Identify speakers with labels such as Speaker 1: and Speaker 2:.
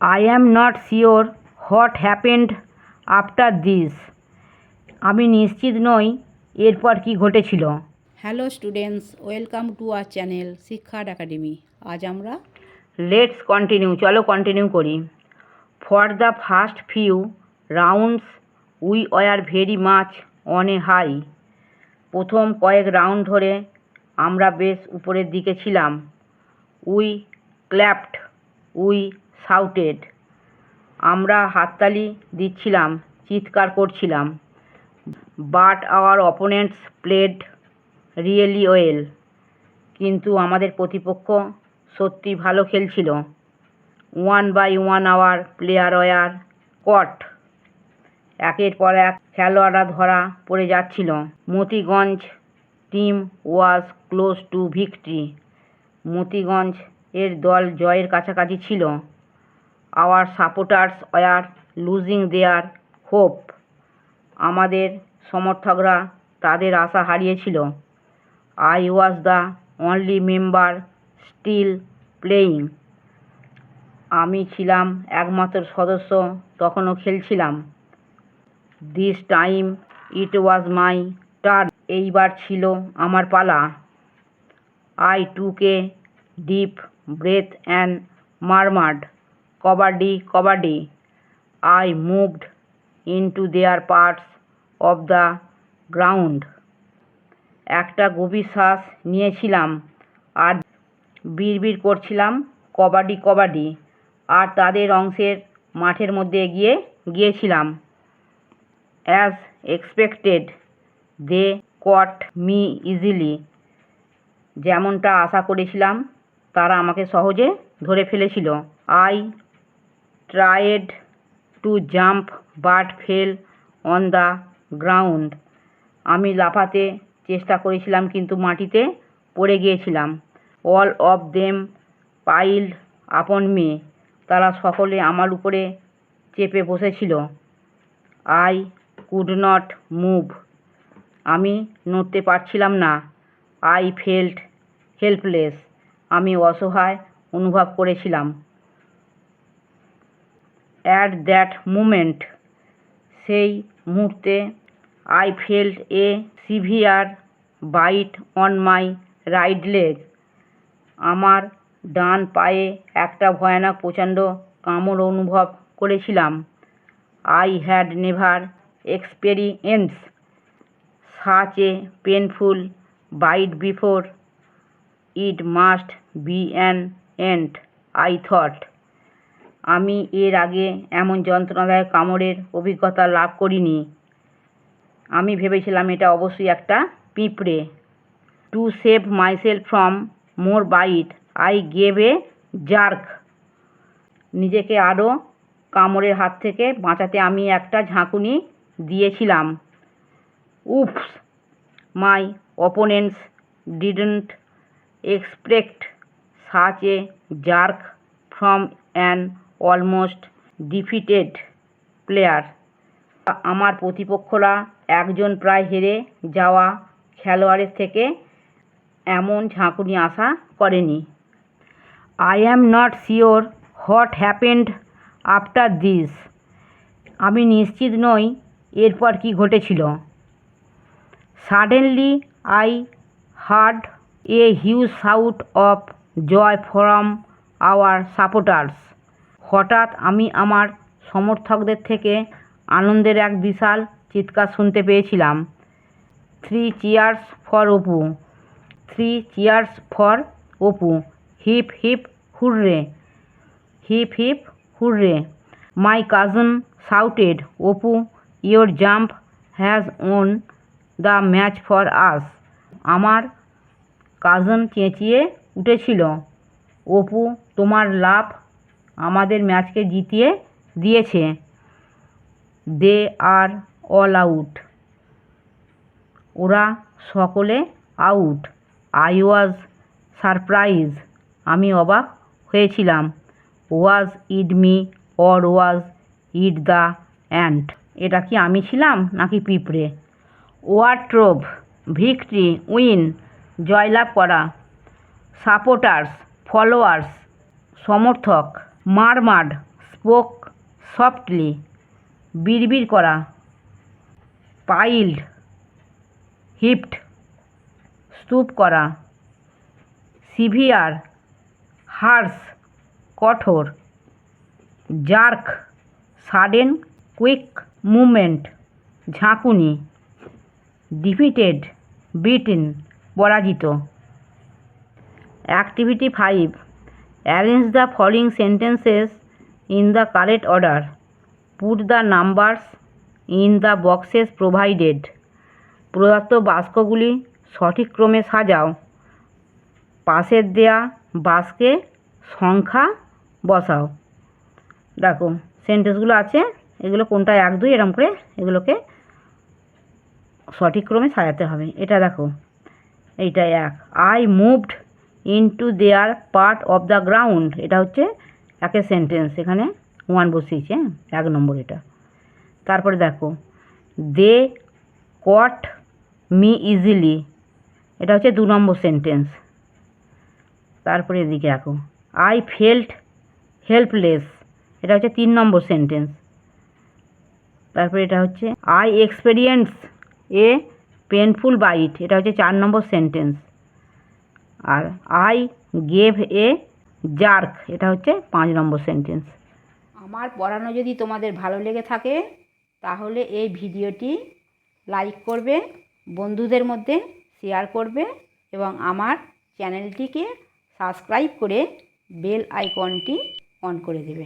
Speaker 1: I am not sure what happened after this. আমি নিশ্চিত নই এরপর কি ঘটেছিল।
Speaker 2: Hello students, welcome to our channel শিক্ষার একাডেমি। আজ আমরা
Speaker 1: লেটস কন্টিনিউ, চলো কন্টিনিউ করি। For the first few rounds we were very much on a high. প্রথম কয়েক রাউন্ড ধরে আমরা বেশ উপরের দিকে ছিলাম। উই ক্ল্যাপড, উই শাউটেড, আমরা হাততালি দিচ্ছিলাম, চিৎকার করছিলাম। But our opponents played really well, কিন্তু আমাদের প্রতিপক্ষ সত্যি ভালো খেলছিল। One by one our player were caught, একের পর এক খেলোয়াড়রা ধরা পড়ে যাচ্ছিল। Motiganj team was close to victory, Motiganj এর দল জয়ের কাছাকাছি ছিল। Our supporters were losing their hope, আমাদের সমর্থকরা তাদের আশা হারিয়েছিল। I was the only member still playing, আমি ছিলাম একমাত্র সদস্য তখনও খেলছিলাম। This time it was my turn, এইবার ছিল আমার পালা। I took a deep breath and murmured kabaddi kabaddi. I moved into their parts of the ground, একটা গভীর শ্বাস নিয়েছিলাম আর বিড়বিড় করছিলাম কবাডি কবাডি, আর তাদের অংশের মাঠের মধ্যে এগিয়ে গিয়েছিলাম। অ্যাজ এক্সপেক্টেড দে কট মি ইজিলি, যেমনটা আশা করেছিলাম তারা আমাকে সহজে ধরে ফেলেছিল। I tried to jump but fail on the ground, আমি লাফাতে চেষ্টা করেছিলাম কিন্তু মাটিতে পড়ে গিয়েছিলাম। অল অফ দেম পাইলড আপন মি, তারা সকলে আমার উপরে চেপে বসেছিল। আই কুড নট মুভ, আমি নড়তে পারছিলাম না। আই ফেল্ট হেল্পলেস, আমি অসহায় অনুভব করেছিলাম। অ্যাট দ্যাট মুমেন্ট, সেই মুহূর্তে, I felt a severe bite on my right leg, আমার ডান পায়ে একটা ভয়ানক প্রচণ্ড কামড় অনুভব করেছিলাম। I had never experienced such a painful bite before, it must be an ant I thought, আমি এর আগে এমন যন্ত্রণাদায়ক কামড়ের অভিজ্ঞতা লাভ করিনি। আমি ভেবেছিলাম এটা অবশ্যই একটা পিঁপড়ে। To save myself from more bite I gave a jerk, নিজেকে আরও কামড়ের হাত থেকে বাঁচাতে আমি একটা ঝাঁকুনি দিয়েছিলাম। Oops, my opponents didn't expect such a jerk from an almost defeated player, আমার প্রতিপক্ষরা একজন প্রায় হেরে যাওয়া খেলোয়াড়ের থেকে এমন ঝাঁকুনি আশা করেনি। I am not sure what happened after this, আমি নিশ্চিত নই এরপর কি ঘটেছিল। Suddenly I heard a huge shout of joy from our supporters, হঠাৎ আমি আমার সমর্থকদের থেকে আনন্দের এক বিশাল চিৎকার শুনতে পেয়েছিলাম। Three cheers for Apu, three cheers for Apu, hip hip hurray, hip hip hurray. My cousin shouted, Apu your jump has won the match for us, আমার কাজন চেঁচিয়ে উঠেছিল, অপু তোমার লাফ আমাদের ম্যাচকে জিতিয়ে দিয়েছে। দে আর অল আউট, ওরা সকলে আউট। আই ওয়াজ সারপ্রাইজ, আমি অবাক হয়েছিলাম। Was it me or was it the ant, এটা কি আমি ছিলাম নাকি পিঁপড়ে। ওয়ারড্রোব ভিক্টরি উইন, জয়লাভ করা। সাপোর্টার্স ফলোয়ার্স, সমর্থক। মারমাড স্পোক সফটলি, বিড়বিড় করা। পাইল্ড, হিপড, স্তূপ করা। সিভিয়ার, হার্শ, কঠোর। জার্ক, সাডেন কুইক মুভমেন্ট, ঝাঁকুনি। ডিফিটেড, বিটেন, পরাজিত। Activity 5, arrange the following sentences in the correct order. Put the numbers in the boxes provided. প্রদত্ত বাক্যগুলি সঠিক ক্রমে সাজাও। পাশের দেয়া বাক্সে সংখ্যা বসাও। দেখো সেন্টেন্সগুলো আছে, এগুলো কোনটা 1 2 এরকম করে এগুলোকে সঠিক ক্রমে সাজাতে হবে। এটা দেখো, এইটা 1, I moved into there part of the ground. এটা হচ্ছে 1 সেন্টেন্স, এখানে 1 বসিয়েছে, 1 নম্বর এটা। তারপরে দেখো, দে কট মি ইজিলি, এটা হচ্ছে 2 নম্বর সেন্টেন্স। তারপরে এদিকে দেখো, আই ফেল্ট হেল্পলেস, এটা হচ্ছে 3 নম্বর সেন্টেন্স। তারপরে এটা হচ্ছে I experience a painful bite, এটা হচ্ছে 4 নম্বর সেন্টেন্স। আর আই গেভ এ জার্ক, এটা হচ্ছে 5 নম্বর সেন্টেন্স।
Speaker 2: আমার পড়ানো যদি তোমাদের ভালো লেগে থাকে তাহলে এই ভিডিওটি লাইক করবে, বন্ধুদের মধ্যে শেয়ার করবে এবং আমার চ্যানেলটিকে সাবস্ক্রাইব করে বেল আইকনটি অন করে দেবে।